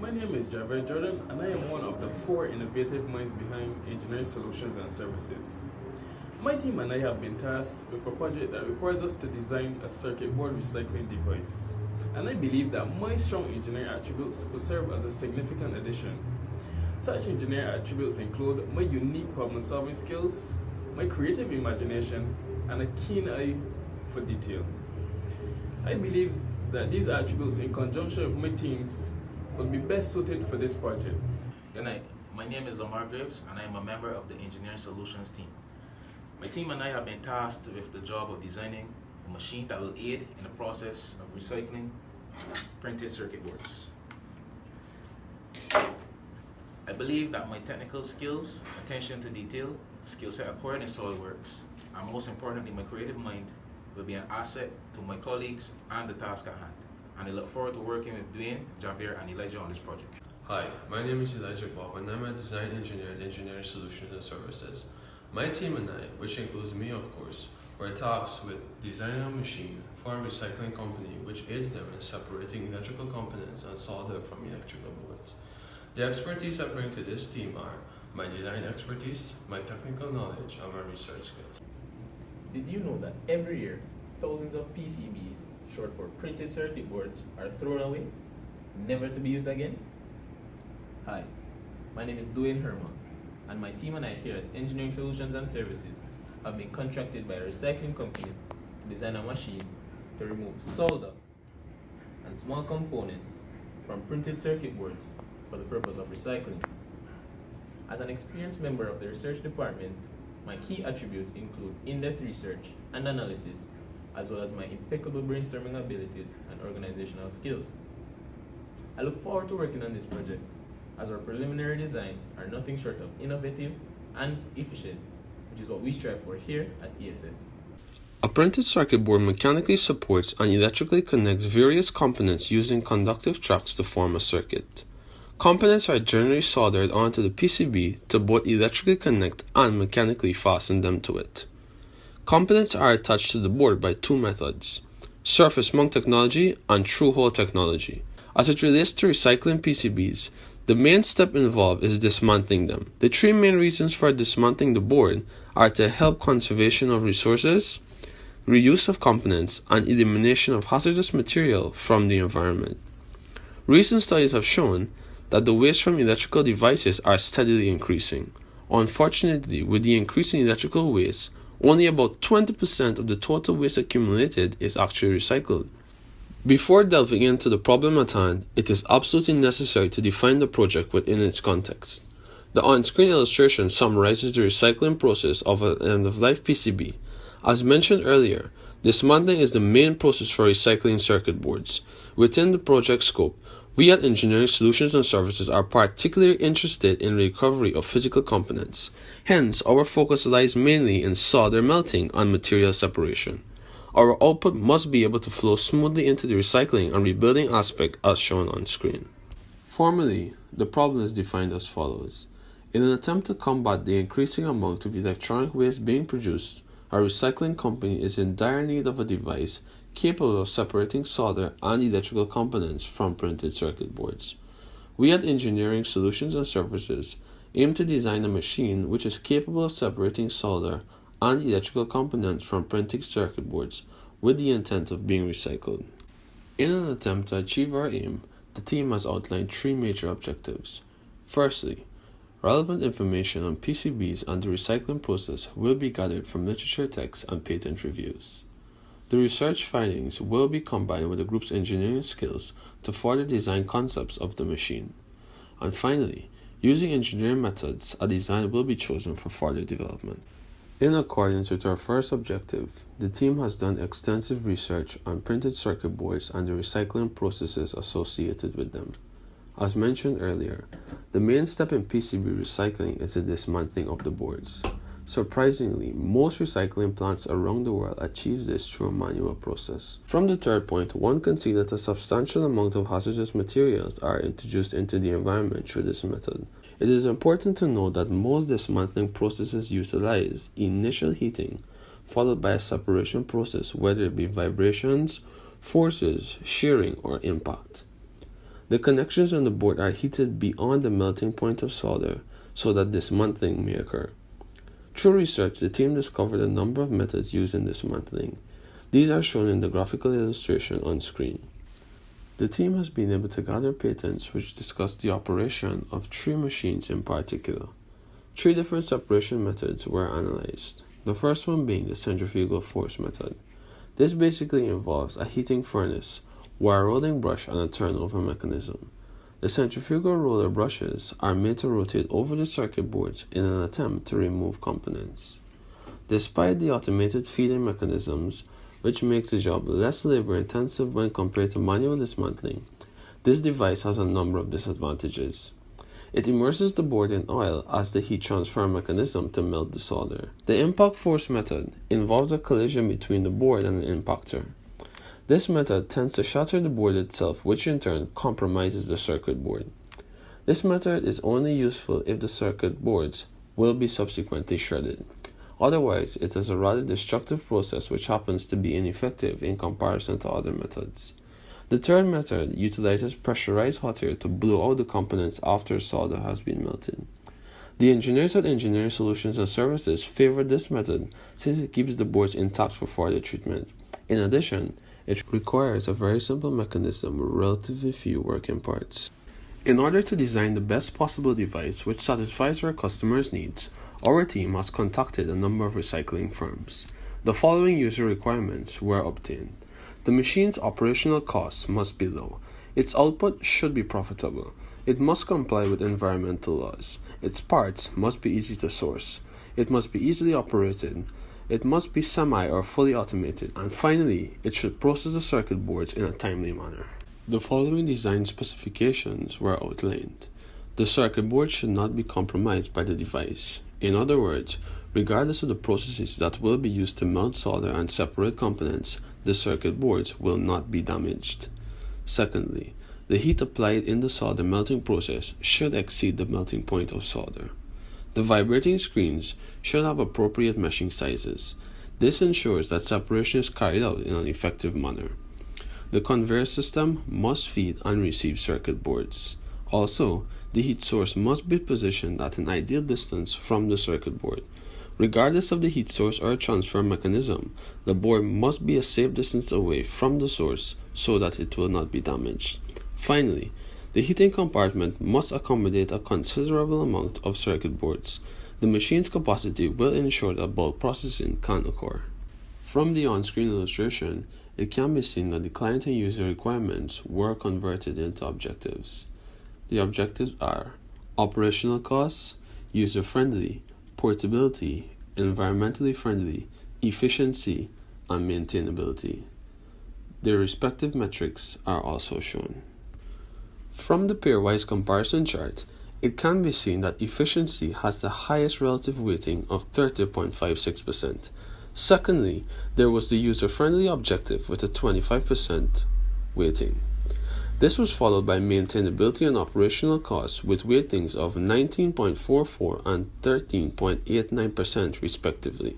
My name is Javier and I am one of the 4 innovative minds behind Engineering Solutions and Services. My team and I have been tasked with a project that requires us to design a circuit board recycling device. And I believe that my strong engineering attributes will serve as a significant addition. Such engineering attributes include my unique problem-solving skills, my creative imagination, and a keen eye for detail. I believe that these attributes, in conjunction with my teams, will be best suited for this project. Good night. My name is Lamar Greaves, and I am a member of the Engineering Solutions team. My team and I have been tasked with the job of designing a machine that will aid in the process of recycling printed circuit boards. I believe that my technical skills, attention to detail, skill set acquired in SolidWorks, and most importantly, my creative mind will be an asset to my colleagues and the task at hand. And I look forward to working with Dwain, Javier, and Elijah on this project. Hi, my name is Bobb, and I'm a design engineer at Engineering Solutions and Services. My team and I, which includes me of course, were tasked with designing a machine for a recycling company which aids them in separating electrical components and solder from electrical boards. The expertise I bring to this team are my design expertise, my technical knowledge, and my research skills. Did you know that every year, thousands of PCBs, short for printed circuit boards, are thrown away, never to be used again? Hi, my name is Dwain Hurmal, and my team and I here at Engineering Solutions and Services have been contracted by a recycling company to design a machine to remove solder and small components from printed circuit boards for the purpose of recycling. As an experienced member of the research department, my key attributes include in-depth research and analysis, as well as my impeccable brainstorming abilities and organizational skills. I look forward to working on this project, as our preliminary designs are nothing short of innovative and efficient, which is what we strive for here at ESS. A printed circuit board mechanically supports and electrically connects various components using conductive tracks to form a circuit. Components are generally soldered onto the PCB to both electrically connect and mechanically fasten them to it. Components are attached to the board by 2 methods: surface mount technology and through-hole technology. As it relates to recycling PCBs, the main step involved is dismantling them. The 3 main reasons for dismantling the board are to help conservation of resources, reuse of components, and elimination of hazardous material from the environment. Recent studies have shown that the waste from electrical devices are steadily increasing. Unfortunately, with the increase in electrical waste, only about 20% of the total waste accumulated is actually recycled. Before delving into the problem at hand, it is absolutely necessary to define the project within its context. The on-screen illustration summarizes the recycling process of an end-of-life PCB. As mentioned earlier, dismantling is the main process for recycling circuit boards. Within the project scope, we at Engineering Solutions and Services are particularly interested in recovery of physical components. Hence, our focus lies mainly in solder melting and material separation. Our output must be able to flow smoothly into the recycling and rebuilding aspect as shown on screen. Formally, the problem is defined as follows. In an attempt to combat the increasing amount of electronic waste being produced, a recycling company is in dire need of a device capable of separating solder and electrical components from printed circuit boards. We at Engineering Solutions and Services aim to design a machine which is capable of separating solder and electrical components from printed circuit boards with the intent of being recycled. In an attempt to achieve our aim, the team has outlined 3 major objectives. Firstly, relevant information on PCBs and the recycling process will be gathered from literature texts and patent reviews. The research findings will be combined with the group's engineering skills to further design concepts of the machine. And finally, using engineering methods, a design will be chosen for further development. In accordance with our first objective, the team has done extensive research on printed circuit boards and the recycling processes associated with them. As mentioned earlier, the main step in PCB recycling is the dismantling of the boards. Surprisingly, most recycling plants around the world achieve this through a manual process. From the third point, one can see that a substantial amount of hazardous materials are introduced into the environment through this method. It is important to note that most dismantling processes utilize initial heating, followed by a separation process, whether it be vibrations, forces, shearing, or impact. The connections on the board are heated beyond the melting point of solder so that dismantling may occur. Through research, the team discovered a number of methods used in dismantling. These are shown in the graphical illustration on screen. The team has been able to gather patents which discuss the operation of 3 machines in particular. 3 different separation methods were analyzed. The first one being the centrifugal force method. This basically involves a heating furnace, wire rolling brush, and a turnover mechanism. The centrifugal roller brushes are made to rotate over the circuit boards in an attempt to remove components. Despite the automated feeding mechanisms, which makes the job less labor intensive when compared to manual dismantling, this device has a number of disadvantages. It immerses the board in oil as the heat transfer mechanism to melt the solder. The impact force method involves a collision between the board and an impactor. This method tends to shatter the board itself, which in turn compromises the circuit board. This method is only useful if the circuit boards will be subsequently shredded. Otherwise, it is a rather destructive process which happens to be ineffective in comparison to other methods. The third method utilizes pressurized hot air to blow out the components after solder has been melted. The engineers at Engineering Solutions and Services favor this method since it keeps the boards intact for further treatment. In addition, it requires a very simple mechanism with relatively few working parts. In order to design the best possible device which satisfies our customers' needs, our team has contacted a number of recycling firms. The following user requirements were obtained. The machine's operational costs must be low. Its output should be profitable. It must comply with environmental laws. Its parts must be easy to source. It must be easily operated. It must be semi or fully automated, and finally, it should process the circuit boards in a timely manner. The following design specifications were outlined. The circuit board should not be compromised by the device. In other words, regardless of the processes that will be used to melt solder and separate components, the circuit boards will not be damaged. Secondly, the heat applied in the solder melting process should exceed the melting point of solder. The vibrating screens should have appropriate meshing sizes. This ensures that separation is carried out in an effective manner. The conveyor system must feed and receive circuit boards. Also, the heat source must be positioned at an ideal distance from the circuit board. Regardless of the heat source or transfer mechanism, the board must be a safe distance away from the source so that it will not be damaged. Finally, the heating compartment must accommodate a considerable amount of circuit boards. The machine's capacity will ensure that bulk processing can occur. From the on-screen illustration, it can be seen that the client and user requirements were converted into objectives. The objectives are operational costs, user-friendly, portability, environmentally friendly, efficiency, and maintainability. Their respective metrics are also shown. From the pairwise comparison chart, it can be seen that efficiency has the highest relative weighting of 30.56%. Secondly, there was the user-friendly objective with a 25% weighting. This was followed by maintainability and operational costs with weightings of 19.44 and 13.89% respectively.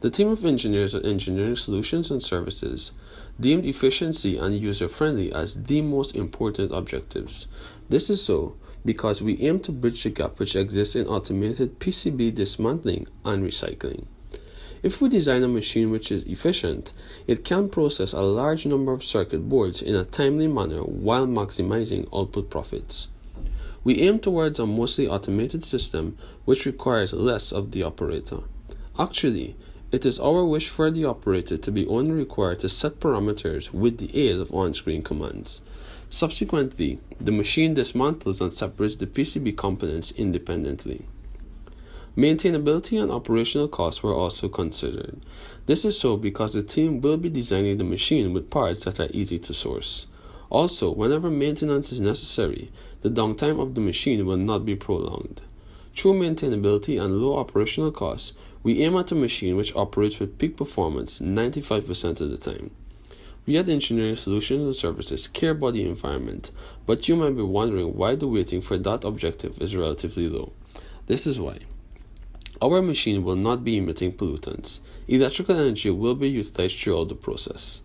The team of engineers at Engineering Solutions and Services deemed efficiency and user-friendly as the most important objectives. This is so because we aim to bridge the gap which exists in automated PCB dismantling and recycling. If we design a machine which is efficient, it can process a large number of circuit boards in a timely manner while maximizing output profits. We aim towards a mostly automated system which requires less of the operator. Actually, it is our wish for the operator to be only required to set parameters with the aid of on-screen commands. Subsequently, the machine dismantles and separates the PCB components independently. Maintainability and operational costs were also considered. This is so because the team will be designing the machine with parts that are easy to source. Also, whenever maintenance is necessary, the downtime of the machine will not be prolonged. Through maintainability and low operational costs, we aim at a machine which operates with peak performance 95% of the time. We at Engineering Solutions and Services care about the environment, but you might be wondering why the weighting for that objective is relatively low. This is why. Our machine will not be emitting pollutants. Electrical energy will be utilized throughout the process.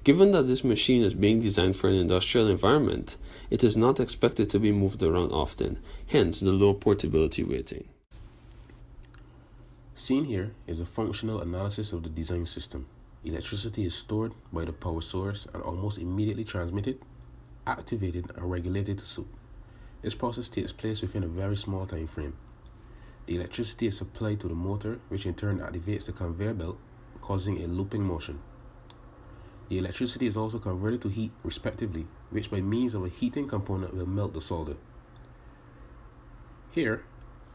Given that this machine is being designed for an industrial environment, it is not expected to be moved around often, hence the low portability rating. Seen here is a functional analysis of the design system. Electricity is stored by the power source and almost immediately transmitted, activated, and regulated to suit. This process takes place within a very small time frame. The electricity is supplied to the motor, which in turn activates the conveyor belt, causing a looping motion. The electricity is also converted to heat, respectively, which by means of a heating component will melt the solder. Here,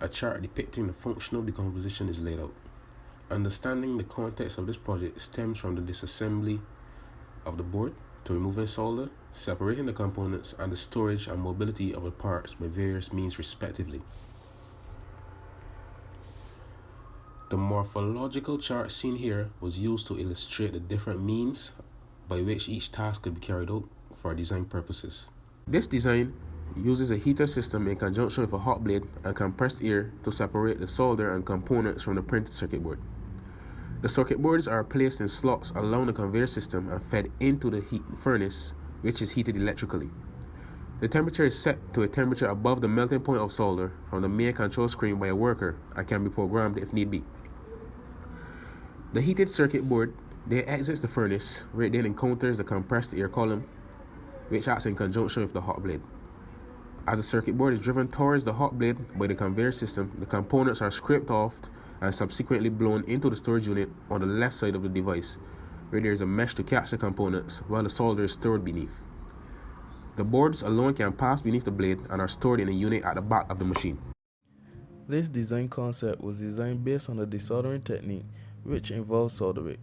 a chart depicting the functional decomposition is laid out. Understanding the context of this project stems from the disassembly of the board to removing solder, separating the components, and the storage and mobility of the parts by various means respectively. The morphological chart seen here was used to illustrate the different means by which each task could be carried out for design purposes. This design uses a heater system in conjunction with a hot blade and compressed air to separate the solder and components from the printed circuit board. The circuit boards are placed in slots along the conveyor system and fed into the heat furnace, which is heated electrically. The temperature is set to a temperature above the melting point of solder from the main control screen by a worker and can be programmed if need be. The heated circuit board then exits the furnace, where it then encounters the compressed air column, which acts in conjunction with the hot blade. As the circuit board is driven towards the hot blade by the conveyor system, the components are scraped off and subsequently blown into the storage unit on the left side of the device, where there is a mesh to catch the components while the solder is stored beneath. The boards alone can pass beneath the blade and are stored in a unit at the back of the machine. This design concept was designed based on the desoldering technique, which involves soldering.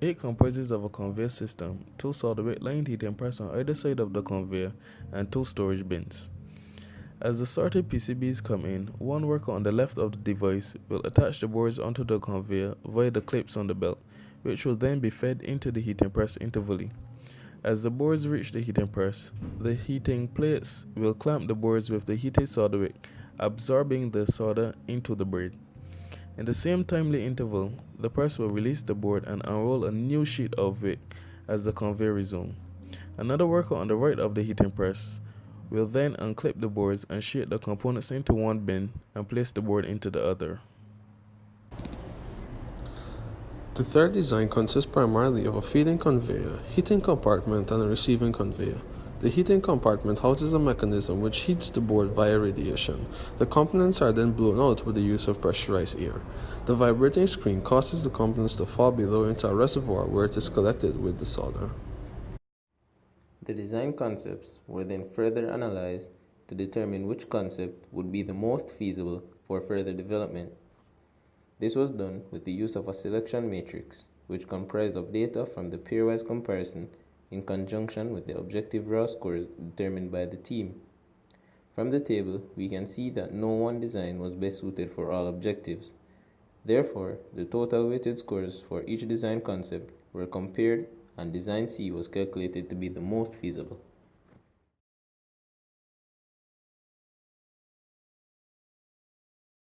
It comprises of a conveyor system, 2 solder lined heating press on either side of the conveyor, and 2 storage bins. As the sorted PCBs come in, one worker on the left of the device will attach the boards onto the conveyor via the clips on the belt, which will then be fed into the heating press intervally. As the boards reach the heating press, the heating plates will clamp the boards with the heated solder wick, absorbing the solder into the braid. In the same timely interval, the press will release the board and unroll a new sheet of wick as the conveyor resumes. Another worker on the right of the heating press will then unclip the boards and sheet the components into one bin and place the board into the other. The third design consists primarily of a feeding conveyor, heating compartment, and a receiving conveyor. The heating compartment houses a mechanism which heats the board via radiation. The components are then blown out with the use of pressurized air. The vibrating screen causes the components to fall below into a reservoir where it is collected with the solder. The design concepts were then further analyzed to determine which concept would be the most feasible for further development. This was done with the use of a selection matrix, which comprised of data from the pairwise comparison in conjunction with the objective raw scores determined by the team. From the table, we can see that no one design was best suited for all objectives. Therefore, the total weighted scores for each design concept were compared and design C was calculated to be the most feasible.